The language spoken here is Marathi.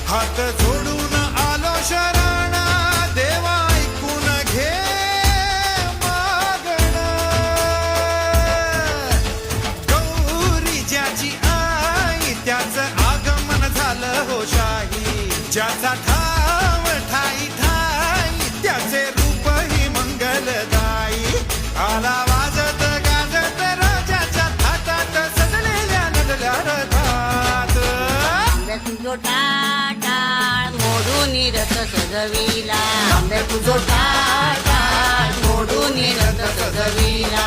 हात जोडून आलो शरण देवा ऐकून घे मागण गौरी ज्याची आई त्याचं आगमन झालं हो शाही ज्याचा ठाव ठाई ठाई त्याचे रूप ही मंगलदायी आला वाजत गाजत राजाच्या थाटात सजलेल्या नडल्या रथात तुझो टाळ मोडून रथ सजविला तुझो टाळ मोडून रथ सजविला